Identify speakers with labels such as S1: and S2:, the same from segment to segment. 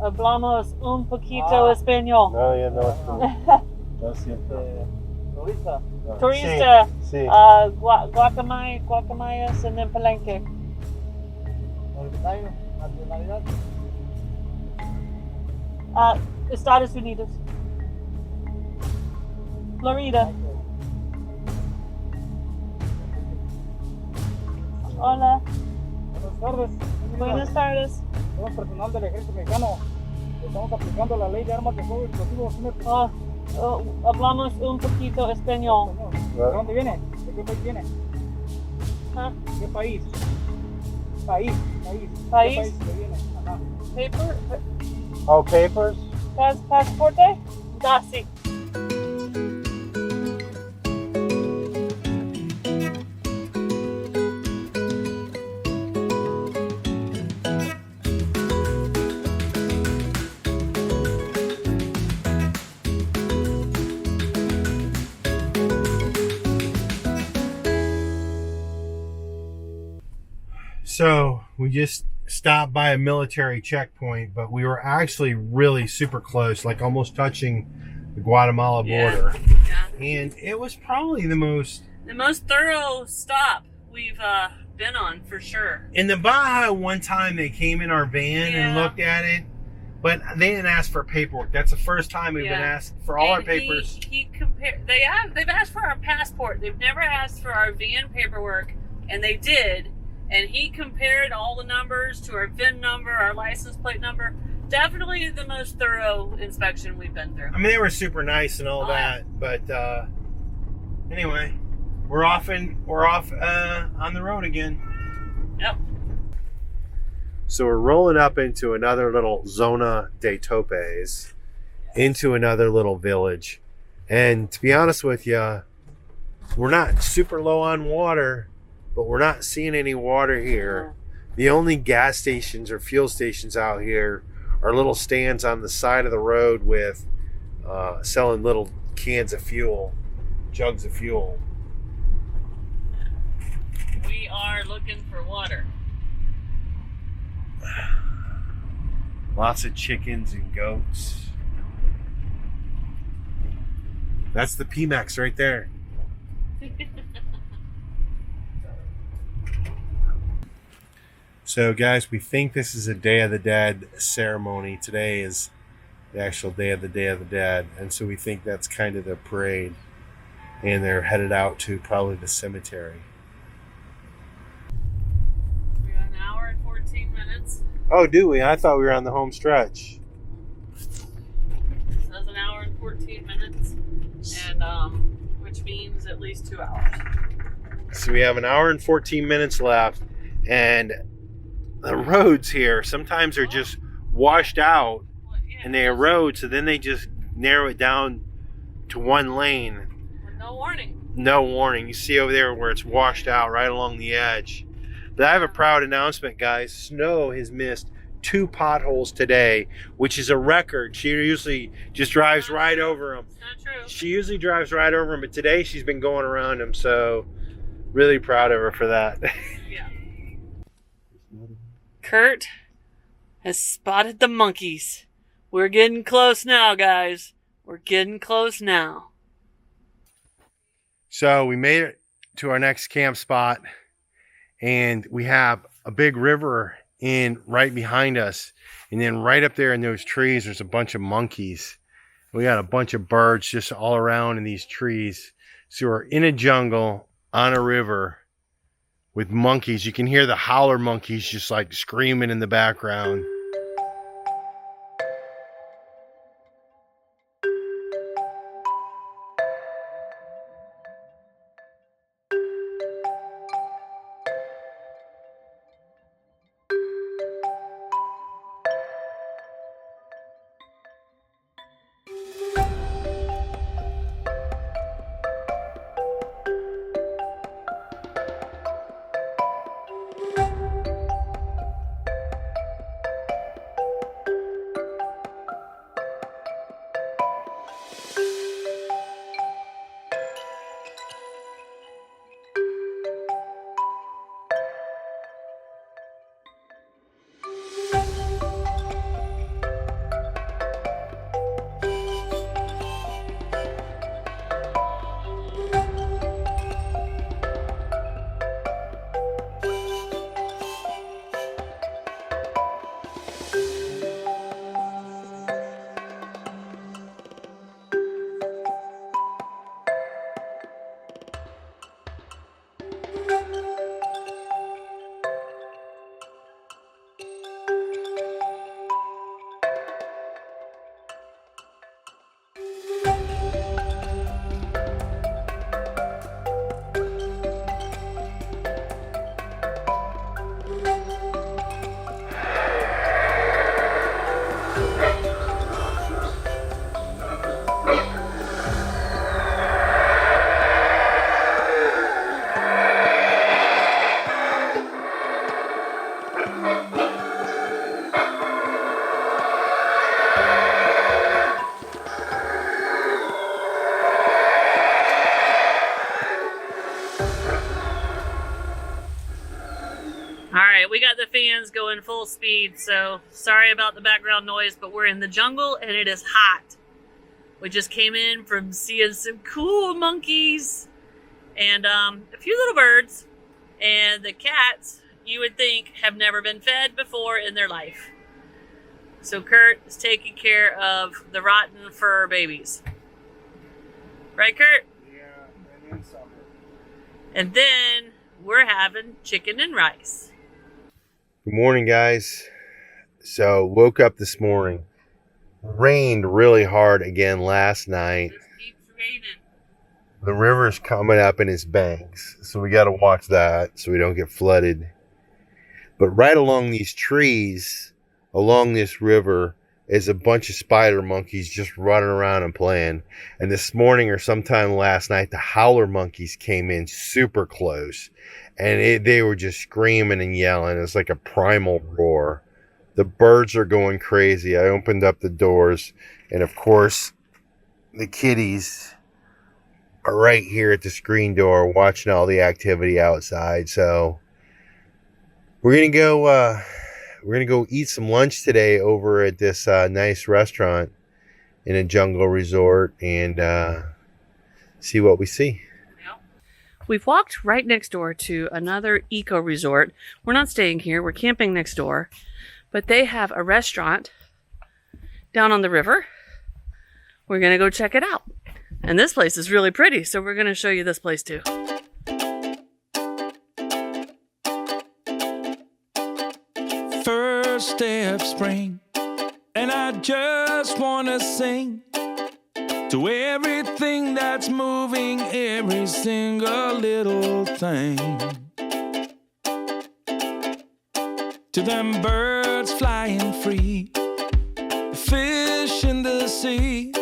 S1: Hablamos un poquito español.
S2: No, ya no. Lo siento.
S1: Turista.
S2: Sí.
S1: Guacamayas en el Palenque. Estados Unidos. Florida. Hola.
S3: Buenas tardes.
S1: Buenas tardes.
S3: Somos personal del ejército mexicano. Estamos aplicando la ley de armas de fuego explosivos.
S1: Hablamos un poquito español.
S3: ¿De dónde viene? ¿De qué país viene? ¿Qué país? País. ¿Qué país que viene? Ajá.
S1: Paper?
S2: Oh, papers?
S1: Pasaporte? Sí.
S2: So we just stopped by a military checkpoint, but we were actually really super close, like almost touching the Guatemala border.
S1: Yeah.
S2: And it was probably the most
S1: thorough stop we've been on for sure.
S2: in the Baja. One time they came in our van and looked at it, but they didn't ask for paperwork. That's the first time we've been asked for all our papers.
S1: They've asked for our passport. They've never asked for our van paperwork, and they did. And he compared all the numbers to our VIN number, our license plate number. Definitely the most thorough inspection we've been through.
S2: I mean, they were super nice and all that, but anyway, we're off on the road again.
S1: Yep.
S2: So we're rolling up into another little Zona de Topes, into another little village. And to be honest with you, we're not super low on water, but we're not seeing any water here. The only gas stations or fuel stations out here are little stands on the side of the road with selling little cans of fuel, jugs of fuel.
S1: We are looking for water.
S2: Lots of chickens and goats. That's the Pemex right there. So guys, we think this is a Day of the Dead ceremony. Today is the actual Day of the Dead. And so we think that's kind of the parade. And they're headed out to probably the cemetery.
S1: We got an hour and 14 minutes.
S2: Oh, do we? I thought we were on the home stretch.
S1: It says an hour and 14 minutes. And which means at least 2 hours.
S2: So we have an hour and 14 minutes left. And the roads here sometimes are just washed out and they erode, so then they just narrow it down to one lane.
S1: With no warning.
S2: No warning. You see over there where it's washed out right along the edge. But I have a proud announcement, guys. Snow has missed 2 potholes today, which is a record. She usually just drives right over them.
S1: It's not true.
S2: She usually drives right over them, but today she's been going around them, so really proud of her for that.
S1: Yeah. Curt has spotted the monkeys. We're getting close now, guys. We're getting close now.
S2: So we made it to our next camp spot, and we have a big river in right behind us. And then right up there in those trees, there's a bunch of monkeys. We got a bunch of birds just all around in these trees. So we're in a jungle on a river with monkeys. You can hear the howler monkeys just like screaming in the background.
S1: fans going full speed, so sorry about the background noise, but we're in the jungle and it is hot. We just came in from seeing some cool monkeys and a few little birds, and the cats, you would think, have never been fed before in their life. So Curt is taking care of the rotten fur babies. Right, Curt?
S2: Yeah, and then supper.
S1: And then we're having chicken and rice.
S2: Good morning, guys. So, woke up this morning. Rained really hard again last night.
S1: It keeps raining.
S2: The river's coming up in its banks, so we got to watch that so we don't get flooded. But right along these trees, along this river, is a bunch of spider monkeys just running around and playing. And this morning or sometime last night, the howler monkeys came in super close. And they were just screaming and yelling. It's like a primal roar. The birds are going crazy. I opened up the doors. And of course, the kitties are right here at the screen door watching all the activity outside. So we're gonna go eat some lunch today over at this nice restaurant in a jungle resort and see what we see.
S1: We've walked right next door to another eco resort. We're not staying here, we're camping next door, but they have a restaurant down on the river. We're gonna go check it out. And this place is really pretty, so we're gonna show you this place too.
S4: First day of spring, and I just wanna sing to everything that's moving, every single little thing. To them birds flying free, fish in the sea,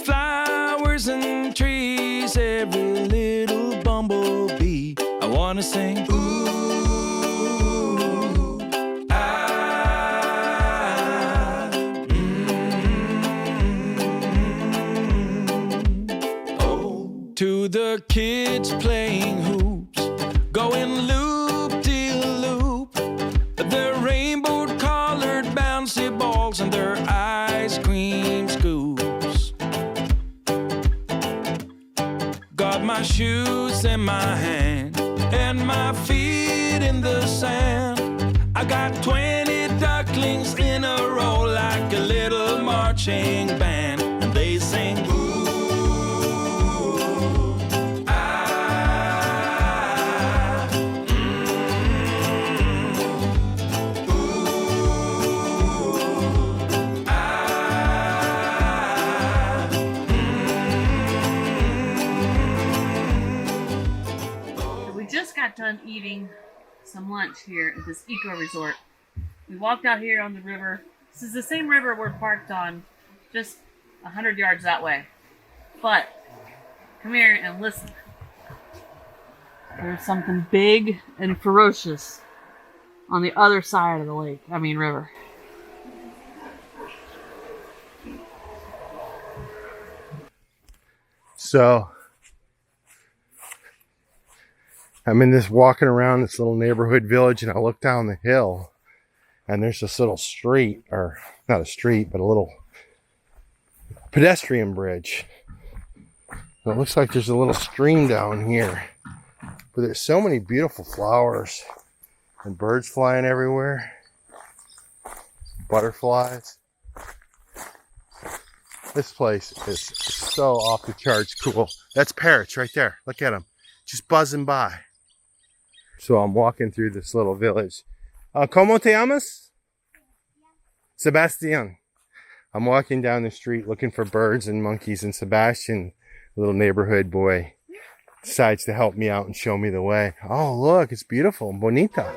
S4: flowers and trees, every little bumblebee. I wanna sing, ooh. To the kids playing hoops, going loop-de-loop, their rainbow-colored bouncy balls and their ice cream scoops. Got my shoes in my hand and my feet in the sand. I got 20 ducklings in a row like a little marching band, and they sing, ooh.
S1: Got done eating some lunch here at this eco resort. We walked out here on the river. This is the same river we're parked on, just 100 yards that way. But come here and listen. There's something big and ferocious on the other side of the lake. I mean, river.
S2: So I'm in this walking around this little neighborhood village, and I look down the hill and there's this little street, or not a street, but a little pedestrian bridge. And it looks like there's a little stream down here, but there's so many beautiful flowers and birds flying everywhere, butterflies. This place is so off the charts cool. That's parrots right there. Look at them, just buzzing by. So I'm walking through this little village. ¿Cómo te llamas? Sebastian. I'm walking down the street looking for birds and monkeys, and Sebastian, little neighborhood boy, decides to help me out and show me the way. Oh, look, it's beautiful. Bonita.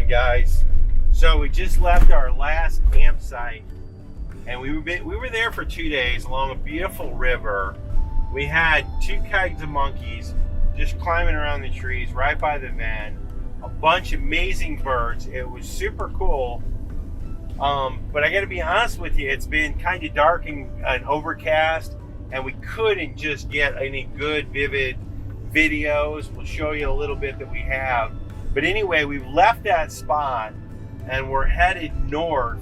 S2: guys. So we just left our last campsite, and we were there for 2 days along a beautiful river. We had 2 kinds of monkeys just climbing around the trees right by the van. A bunch of amazing birds. It was super cool. But I got to be honest with you, it's been kind of dark and overcast, and we couldn't just get any good, vivid videos. We'll show you a little bit that we have. But anyway, we've left that spot, and we're headed north,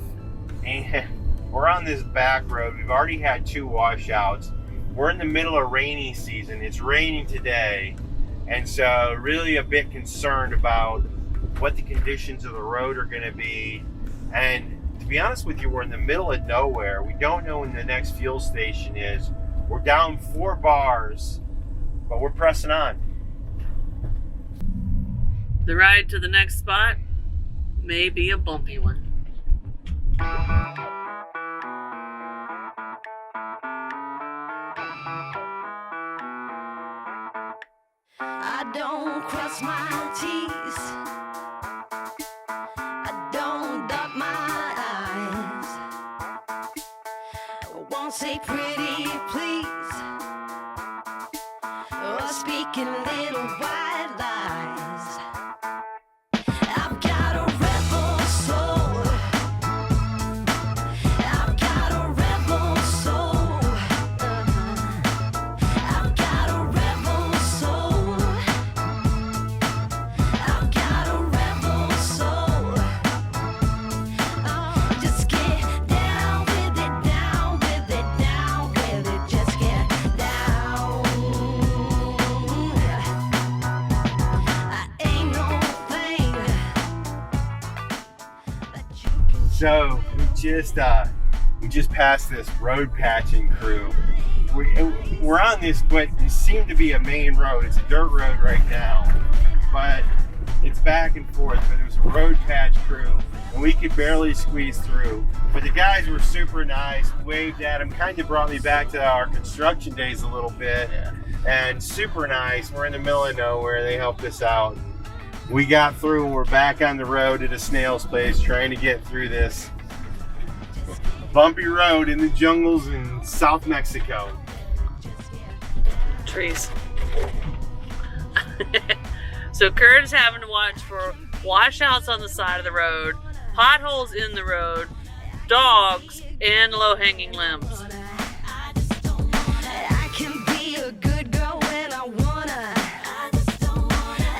S2: and we're on this back road. We've already had 2 washouts. We're in the middle of rainy season. It's raining today, and so really a bit concerned about what the conditions of the road are going to be. And to be honest with you, we're in the middle of nowhere. We don't know when the next fuel station is. We're down 4 bars, but we're pressing on.
S1: The ride to the next spot may be a bumpy one.
S5: I don't cross my T's, I don't dot my I's, I won't say pretty please, or speaking little white lies. I've got a rebel soul, I've got a rebel soul, I've got a rebel soul, I've got a rebel soul. Oh, just get down with it, down with it, down with it, just get down. I ain't no thing that you can.
S2: So we just passed this road patching crew. We're on this, what seemed to be a main road. It's a dirt road right now, but it's back and forth. But it was a road patch crew, and we could barely squeeze through. But the guys were super nice. Waved at them, kind of brought me back to our construction days a little bit. And super nice. We're in the middle of nowhere. They helped us out. We got through, and we're back on the road at a snail's pace, trying to get through this bumpy road in the jungles in South Mexico.
S1: Trees. So Curt is having to watch for washouts on the side of the road, potholes in the road, dogs, and low-hanging limbs.
S5: I can be a good girl when I wanna.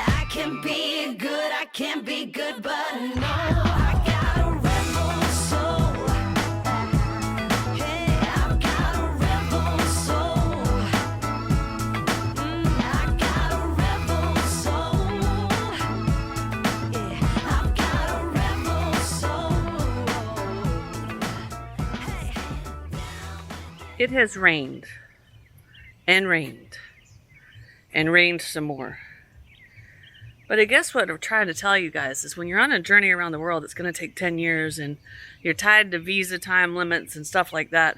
S5: I can be good, I can be good, but no, I got a rebel soul. Hey, I've got a rebel soul. I got a rebel soul. Yeah, I've got a rebel soul. Hey.
S1: It has rained and rained and rained some more. But I guess what I'm trying to tell you guys is when you're on a journey around the world, it's going to take 10 years and you're tied to visa time limits and stuff like that.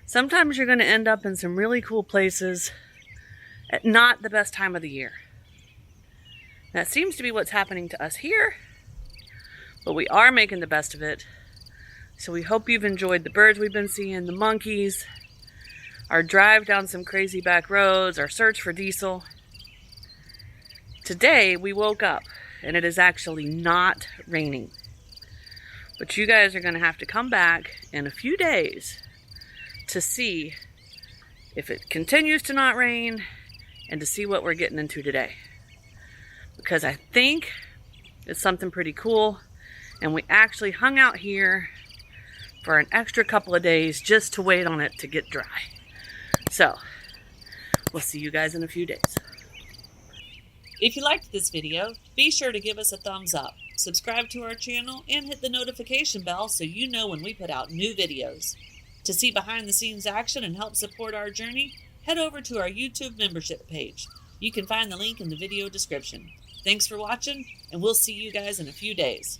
S1: Sometimes you're going to end up in some really cool places at not the best time of the year. That seems to be what's happening to us here, but we are making the best of it. So we hope you've enjoyed the birds we've been seeing, the monkeys, our drive down some crazy back roads, our search for diesel. Today we woke up and it is actually not raining. But you guys are going to have to come back in a few days to see if it continues to not rain and to see what we're getting into today. Because I think it's something pretty cool, and we actually hung out here for an extra couple of days just to wait on it to get dry. So, we'll see you guys in a few days. If you liked this video, be sure to give us a thumbs up, subscribe to our channel, and hit the notification bell so you know when we put out new videos. To see behind the scenes action and help support our journey, head over to our YouTube membership page. You can find the link in the video description. Thanks for watching, and we'll see you guys in a few days.